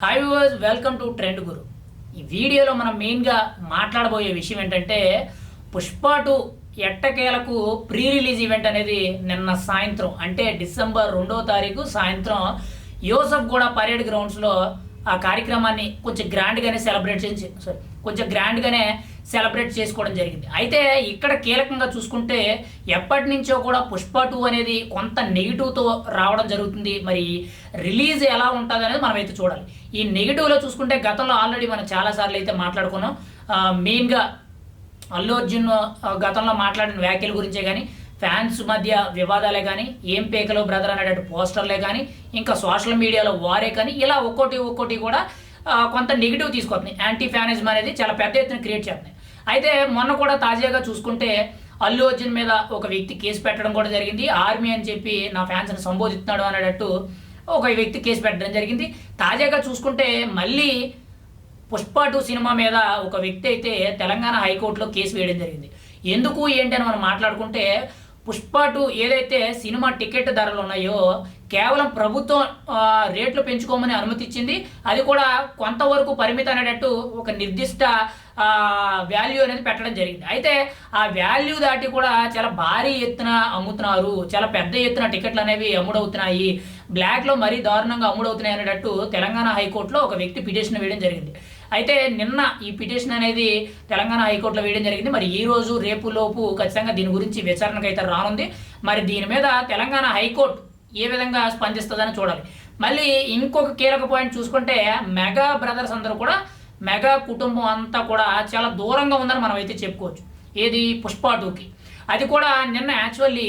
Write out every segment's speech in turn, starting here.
Hi viewers, welcome to trend guru. ఈ వీడియోలో మనం మెయిన్గా మాట్లాడబోయే విషయం ఏంటంటే పుష్ప 2 ఎట్టకేలకు ప్రీ రిలీజ్ ఈవెంట్ అనేది నిన్న సాయంత్రం అంటే డిసెంబర్ 2వ తారీఖు సాయంత్రం యూసఫ్ గూడ పరేడ్ గ్రౌండ్స్లో ఆ కార్యక్రమాన్ని కొంచెం గ్రాండ్గానే సెలబ్రేట్ చేసుకోవడం జరిగింది. అయితే ఇక్కడ కీలకంగా చూసుకుంటే ఎప్పటి నుంచో కూడా పుష్ప 2 అనేది కొంత నెగిటివ్తో రావడం జరుగుతుంది. మరి రిలీజ్ ఎలా ఉంటుంది అనేది మనం అయితే చూడాలి. ఈ నెగిటివ్లో చూసుకుంటే గతంలో ఆల్రెడీ మనం చాలాసార్లు అయితే మాట్లాడుకున్నాం. మెయిన్గా అల్లు అర్జున్ గతంలో మాట్లాడిన వ్యాఖ్యల గురించే కానీ, ఫ్యాన్స్ మధ్య వివాదాలే కానీ, ఏం పేకలో బ్రదర్ అనేటువంటి పోస్టర్లే కానీ, ఇంకా సోషల్ మీడియాలో వారే కానీ, ఇలా ఒక్కోటి కూడా కొంత నెగిటివ్ తీసుకొస్తుంది. యాంటీ ఫ్యానిజం అనేది చాలా పెద్ద ఎత్తున క్రియేట్ చేస్తుంది. అయితే మొన్న కూడా తాజాగా చూసుకుంటే అల్లు అర్జున్ మీద ఒక వ్యక్తి కేసు పెట్టడం కూడా జరిగింది. ఆర్మీ అని చెప్పి నా ఫ్యాన్స్ని సంబోధిస్తున్నాడు అనేటట్టు ఒక వ్యక్తి కేసు పెట్టడం జరిగింది. తాజాగా చూసుకుంటే మళ్ళీ పుష్ప 2 సినిమా మీద ఒక వ్యక్తి అయితే తెలంగాణ హైకోర్టులో కేసు వేయడం జరిగింది. ఎందుకు ఏంటి అని మనం మాట్లాడుకుంటే పుష్ప 2 ఏదైతే సినిమా టికెట్ ధరలు ఉన్నాయో కేవలం ప్రభుత్వం రేట్లు పెంచుకోమని అనుమతి ఇచ్చింది. అది కూడా కొంతవరకు పరిమితి అనేటట్టు ఒక నిర్దిష్ట వాల్యూ అనేది పెట్టడం జరిగింది. అయితే ఆ వాల్యూ దాటి కూడా చాలా భారీ ఎత్తున అమ్ముతున్నారు, చాలా పెద్ద ఎత్తున టికెట్లు అనేవి అమ్ముడవుతున్నాయి, బ్లాక్లో మరీ దారుణంగా అమ్ముడవుతున్నాయి అనేటట్టు తెలంగాణ హైకోర్టులో ఒక వ్యక్తి పిటిషన్ వేయడం జరిగింది. అయితే నిన్న ఈ పిటిషన్ అనేది తెలంగాణ హైకోర్టులో వేయడం జరిగింది. మరి ఈ రోజు రేపు లోపు ఖచ్చితంగా దీని గురించి విచారణకు అయితే రానుంది. మరి దీని మీద తెలంగాణ హైకోర్టు ఏ విధంగా స్పందిస్తుందని చూడాలి. మళ్ళీ ఇంకొక కీలక పాయింట్ చూసుకుంటే మెగా బ్రదర్స్ అందరూ కూడా, మెగా కుటుంబం అంతా కూడా చాలా దూరంగా ఉందని మనం అయితే చెప్పుకోవచ్చు. ఏది పుష్ప 2కి. అది కూడా నిన్న యాక్చువల్లీ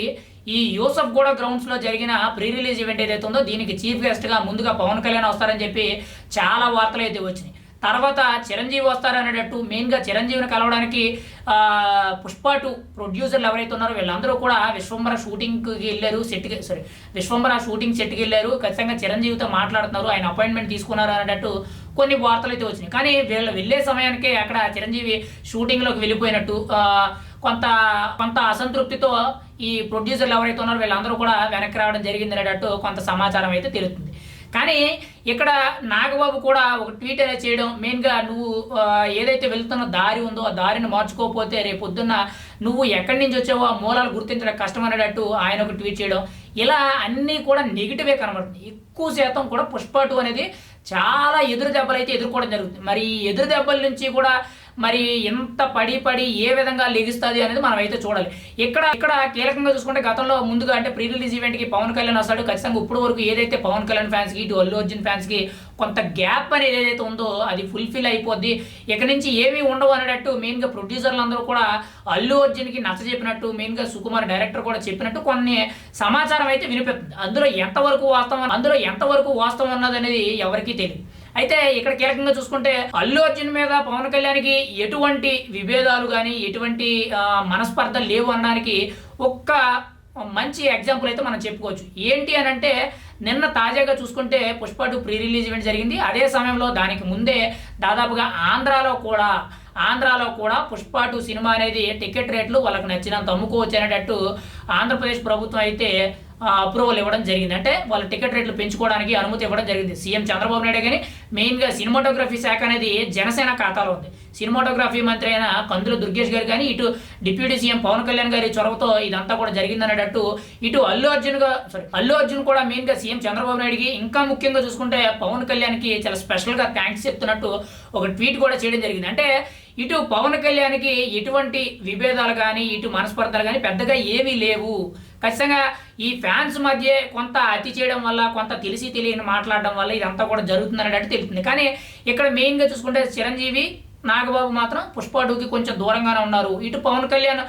ఈ యూసఫ్ గూడ గ్రౌండ్స్లో జరిగిన ప్రీ రిలీజ్ ఈవెంట్ ఏదైతే ఉందో దీనికి చీఫ్ గెస్ట్గా ముందుగా పవన్ కళ్యాణ్ వస్తారని చెప్పి చాలా వార్తలు అయితే వచ్చినాయి. తర్వాత చిరంజీవి వస్తారనేటట్టు మెయిన్గా చిరంజీవిని కలవడానికి పుష్ప 2 ప్రొడ్యూసర్లు ఎవరైతే ఉన్నారో వీళ్ళందరూ కూడా విశ్వంబర షూటింగ్ సెట్కి వెళ్ళారు. ఖచ్చితంగా చిరంజీవితో మాట్లాడుతున్నారు, ఆయన అపాయింట్మెంట్ తీసుకున్నారు అనేటట్టు కొన్ని వార్తలు అయితే వచ్చినాయి. కానీ వీళ్ళు వెళ్ళే సమయానికే అక్కడ చిరంజీవి షూటింగ్లోకి వెళ్ళిపోయినట్టు కొంత అసంతృప్తితో ఈ ప్రొడ్యూసర్లు ఎవరైతే ఉన్నారో వీళ్ళందరూ కూడా వెనక్కి రావడం జరిగింది అనేటట్టు కొంత సమాచారం అయితే తెలుస్తుంది. కానీ ఇక్కడ నాగబాబు కూడా ఒక ట్వీట్ అనేది చేయడం, మెయిన్గా నువ్వు ఏదైతే వెళ్తున్న దారి ఉందో ఆ దారిని మార్చుకోకపోతే రేపు పొద్దున్న నువ్వు ఎక్కడి నుంచి వచ్చావో ఆ మూలాలు గుర్తించడం కష్టం అనేటట్టు ఆయన ఒక ట్వీట్ చేయడం, ఇలా అన్నీ కూడా నెగిటివే కనబడుతుంది. ఎక్కువ శాతం కూడా పుష్ప 2 అనేది చాలా ఎదురు దెబ్బలు అయితే ఎదుర్కోవడం జరుగుతుంది. మరి ఎదురు దెబ్బల నుంచి కూడా మరి ఎంత పడి ఏ విధంగా లెగిస్తుంది అనేది మనం అయితే చూడాలి. ఇక్కడ కీలకంగా చూసుకుంటే గతంలో ముందుగా అంటే ప్రీ రిలీజ్ ఈవెంట్కి పవన్ కళ్యాణ్ వస్తాడు. ఖచ్చితంగా ఇప్పుడు వరకు ఏదైతే పవన్ కళ్యాణ్ ఫ్యాన్స్కి ఇటు అల్లు అర్జున్ ఫ్యాన్స్కి కొంత గ్యాప్ అనేది ఏదైతే ఉందో అది ఫుల్ఫిల్ అయిపోద్ది, ఇక నుంచి ఏమీ ఉండవు అనేటట్టు మెయిన్గా ప్రొడ్యూసర్లు అందరూ కూడా అల్లు అర్జున్కి నచ్చ చెప్పినట్టు, మెయిన్గా సుకుమార్ డైరెక్టర్ కూడా చెప్పినట్టు కొన్ని సమాచారం అయితే వినిపిస్తుంది. అందులో ఎంతవరకు వాస్తవం అన్నది అనేది ఎవరికీ తెలియదు. అయితే ఇక్కడ కీలకంగా చూసుకుంటే అల్లు అర్జున్ మీద పవన్ కళ్యాణ్కి ఎటువంటి విభేదాలు కానీ ఎటువంటి మనస్పర్ధలు లేవు అనడానికి ఒక్క మంచి ఎగ్జాంపుల్ అయితే మనం చెప్పుకోవచ్చు. ఏంటి అని అంటే నిన్న తాజాగా చూసుకుంటే పుష్ప 2 ప్రీ రిలీజ్ ఈవెంట్ జరిగింది. అదే సమయంలో దానికి ముందే దాదాపుగా ఆంధ్రాలో కూడా పుష్ప 2 సినిమా అనేది టికెట్ రేట్లు వాళ్ళకి నచ్చినంత అమ్ముకోవచ్చు అనేటట్టు ఆంధ్రప్రదేశ్ ప్రభుత్వం అయితే అప్రూవల్ ఇవ్వడం జరిగింది. అంటే వాళ్ళ టికెట్ రేట్లు పెంచుకోవడానికి అనుమతి ఇవ్వడం జరిగింది. సీఎం చంద్రబాబు నాయుడు కానీ మెయిన్గా సినిమాటోగ్రఫీ శాఖ అనేది జనసేన ఖాతాలో ఉంది. సినిమాటోగ్రఫీ మంత్రి అయిన కందుల దుర్గేష్ గారు కానీ, ఇటు డిప్యూటీ సీఎం పవన్ కళ్యాణ్ గారి చొరవతో ఇదంతా కూడా జరిగిందనేటట్టు ఇటు అల్లు అర్జున్ కూడా మెయిన్గా సీఎం చంద్రబాబు నాయుడుకి, ఇంకా ముఖ్యంగా చూసుకుంటే పవన్ కళ్యాణ్కి చాలా స్పెషల్గా థ్యాంక్స్ చెప్తున్నట్టు ఒక ట్వీట్ కూడా చేయడం జరిగింది. అంటే ఇటు పవన్ కళ్యాణ్కి ఎటువంటి విభేదాలు కానీ ఇటు మనస్పర్ధలు కానీ పెద్దగా ఏమీ లేవు. ఖచ్చితంగా ఈ ఫ్యాన్స్ మధ్య కొంత అతి చేయడం వల్ల, కొంత తెలియని మాట్లాడడం వల్ల ఇదంతా కూడా జరుగుతుందనేటట్టు తెలుస్తుంది. కానీ ఇక్కడ మెయిన్గా చూసుకుంటే చిరంజీవి, నాగబాబు మాత్రం పుష్ప 2కి కొంచెం దూరంగానే ఉన్నారు. ఇటు పవన్ కళ్యాణ్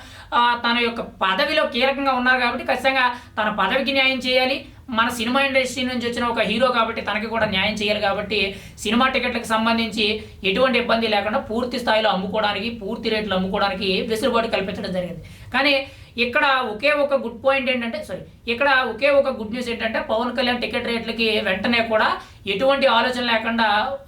తన యొక్క పదవిలో కీలకంగా ఉన్నారు కాబట్టి ఖచ్చితంగా తన పదవికి న్యాయం చేయాలి. మన సినిమా ఇండస్ట్రీ నుంచి వచ్చిన ఒక హీరో కాబట్టి తనకి కూడా న్యాయం చేయాలి. కాబట్టి సినిమా టికెట్లకు సంబంధించి ఎటువంటి ఇబ్బంది లేకుండా పూర్తి స్థాయిలో అమ్ముకోవడానికి, పూర్తి రేట్లు అమ్ముకోవడానికి వెసులుబాటు కల్పించడం జరిగింది. కానీ ఇక్కడ ఒకే ఒక గుడ్ న్యూస్ ఏంటంటే పవన్ కళ్యాణ్ టికెట్ రేట్లకి వెంటనే కూడా ఎటువంటి ఆలోచన లేకుండా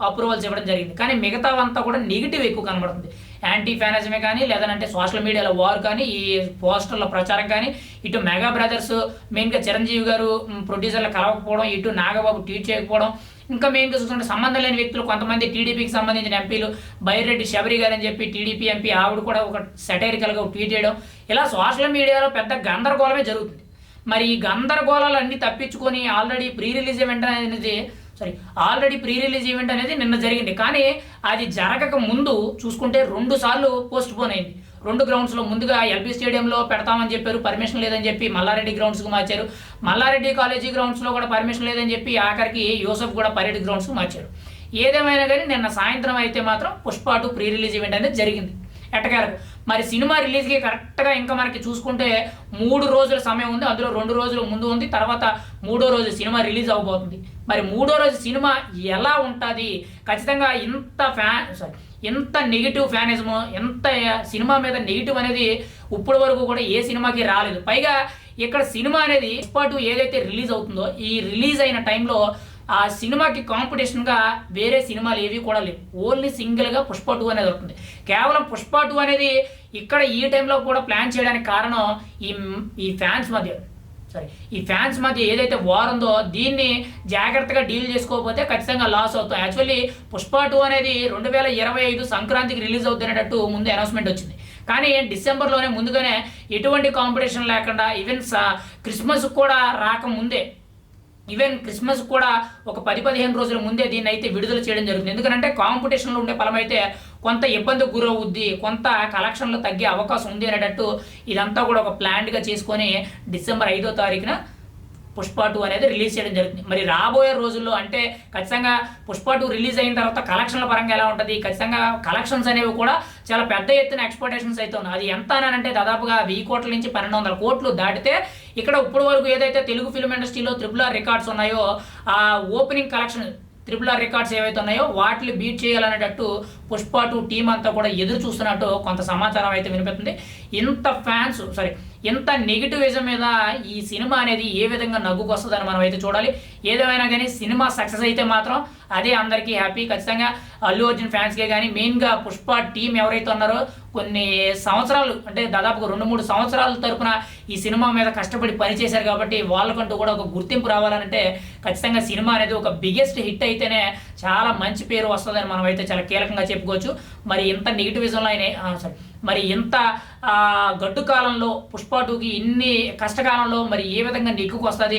అప్రూవల్స్ ఇవ్వడం జరిగింది. కానీ మిగతావంతా కూడా నెగిటివ్ ఎక్కువ కనబడుతుంది. యాంటీ ఫ్యానిజమే కానీ, లేదంటే సోషల్ మీడియాలో వార్ కానీ, ఈ పోస్టర్ల ప్రచారం కానీ, ఇటు మెగా బ్రదర్స్ మెయిన్గా చిరంజీవి గారు ప్రొడ్యూసర్లు కలవకపోవడం, ఇటు నాగబాబు ట్వీట్ చేయకపోవడం, ఇంకా మెయిన్గా చూసుకుంటే సంబంధం లేని వ్యక్తులు కొంతమంది టీడీపీకి సంబంధించిన ఎంపీలు బైరెడ్డి శబరి గారు అని చెప్పి టీడీపీ ఎంపీ ఆవిడ కూడా ఒక సెటైరికల్గా ట్వీట్ చేయడం, ఇలా సోషల్ మీడియాలో పెద్ద గందరగోళమే జరుగుతుంది. మరి ఈ గందరగోళాలన్నీ తప్పించుకొని ఆల్రెడీ ప్రీ రిలీజ్ ఈవెంట్ అనేది నిన్న జరిగింది. కానీ అది జరగక ముందు చూసుకుంటే 2 సార్లు పోస్ట్ పోన్ అయింది. 2 గ్రౌండ్స్లో ముందుగా ఎల్బీ స్టేడియంలో పెడతామని చెప్పారు, పర్మిషన్ లేదని చెప్పి మల్లారెడ్డి గ్రౌండ్స్కి మార్చారు. మల్లారెడ్డి కాలేజీ గ్రౌండ్స్లో కూడా పర్మిషన్ లేదని చెప్పి ఆఖరికి యూసఫ్ కూడా పరేడ్ గ్రౌండ్స్కి మార్చారు. ఏదేమైనా కానీ నిన్న సాయంత్రం అయితే మాత్రం పుష్ప 2 ప్రీ రిలీజ్ ఈవెంట్ అనేది జరిగింది ఎట్టకేలకు. మరి సినిమా రిలీజ్కి కరెక్ట్గా ఇంకా మనకి చూసుకుంటే 3 రోజుల సమయం ఉంది. అందులో 2 రోజులు ముందు ఉంది, తర్వాత 3వ రోజు సినిమా రిలీజ్ అవబోతుంది. మరి 3వ రోజు సినిమా ఎలా ఉంటుంది? ఖచ్చితంగా ఎంత నెగిటివ్ ఫ్యానిజము, ఎంత సినిమా మీద నెగిటివ్ అనేది ఇప్పటి వరకు కూడా ఏ సినిమాకి రాలేదు. పైగా ఇక్కడ సినిమా అనేది పుష్ప 2 ఏదైతే రిలీజ్ అవుతుందో ఈ రిలీజ్ అయిన టైంలో ఆ సినిమాకి కాంపిటీషన్గా వేరే సినిమాలు ఏవి కూడా లేవు. ఓన్లీ సింగిల్గా పుష్ప 2 అనేది అవుతుంది. కేవలం పుష్ప 2 అనేది ఇక్కడ ఈ టైంలో కూడా ప్లాన్ చేయడానికి కారణం ఈ ఫ్యాన్స్ మధ్య ఏదైతే వార్ ఉందో దీన్ని జాగ్రత్తగా డీల్ చేసుకోకపోతే ఖచ్చితంగా లాస్ అవుతాం. యాక్చువల్లీ పుష్ప 2 అనేది 2025 సంక్రాంతికి రిలీజ్ అవుతున్నట్టు ముందు అనౌన్స్మెంట్ వచ్చింది. కానీ డిసెంబర్లోనే ముందుగానే ఎటువంటి కాంపిటీషన్ లేకుండా క్రిస్మస్ కూడా రాకముందే క్రిస్మస్ కూడా ఒక 10-15 రోజుల ముందే దీన్ని అయితే విడుదల చేయడం జరుగుతుంది. ఎందుకంటే కాంపిటీషన్లో ఉండే ఫలం అయితే కొంత ఇబ్బందికి గురవుద్ది, కొంత కలెక్షన్లు తగ్గే అవకాశం ఉంది అనేటట్టు ఇదంతా కూడా ఒక ప్లాన్డ్గా చేసుకొని డిసెంబర్ 5వ తారీఖున పుష్ప 2 అనేది రిలీజ్ చేయడం జరుగుతుంది. మరి రాబోయే రోజుల్లో అంటే ఖచ్చితంగా పుష్ప 2 రిలీజ్ అయిన తర్వాత కలెక్షన్ల పరంగా ఎలా ఉంటుంది? ఖచ్చితంగా కలెక్షన్స్ అనేవి కూడా చాలా పెద్ద ఎత్తున ఎక్స్పెక్టేషన్స్ అయితే ఉన్నాయి. అది ఎంత అని దాదాపుగా 1000 కోట్ల నుంచి 1200 కోట్లు దాటితే ఇక్కడ ఇప్పటి వరకు ఏదైతే తెలుగు ఫిల్మ్ ఇండస్ట్రీలో RRR రికార్డ్స్ ఉన్నాయో ఆ ఓపెనింగ్ కలెక్షన్ RRR రికార్డ్స్ ఏవైతే ఉన్నాయో వాటిని బీట్ చేయాలనేటట్టు పుష్ప 2 టీం అంతా కూడా ఎదురు చూస్తున్నట్టు కొంత సమాచారం అయితే వినిపిస్తుంది. ఇంత నెగిటివిజం మీద ఈ సినిమా అనేది ఏ విధంగా నగ్గుకొస్తుందని మనం అయితే చూడాలి. ఏదేమైనా కానీ సినిమా సక్సెస్ అయితే మాత్రం అదే అందరికీ హ్యాపీ. ఖచ్చితంగా అల్లు అర్జున్ ఫ్యాన్స్కే కానీ మెయిన్గా పుష్ప టీం ఎవరైతే ఉన్నారో కొన్ని సంవత్సరాలు అంటే దాదాపుగా 2-3 సంవత్సరాల తరపున ఈ సినిమా మీద కష్టపడి పనిచేశారు కాబట్టి వాళ్ళకంటూ కూడా ఒక గుర్తింపు రావాలంటే ఖచ్చితంగా సినిమా అనేది ఒక బిగ్గెస్ట్ హిట్ అయితేనే చాలా మంచి పేరు వస్తుందని మనం అయితే చాలా కీలకంగా చెప్పుకోవచ్చు. మరి ఇంత నెగిటివిజంలో మరి ఇంత గడ్డు కాలంలో పుష్ప 2కి ఇన్ని కష్టకాలంలో మరి ఏ విధంగా నెగ్గుకు వస్తుంది,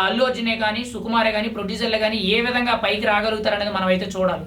అల్లు అర్జునే కానీ సుకుమారే కానీ ప్రొడ్యూసర్లే కానీ ఏ విధంగా పైకి రాగలుగుతారనేది మనం అయితే చూడాలి.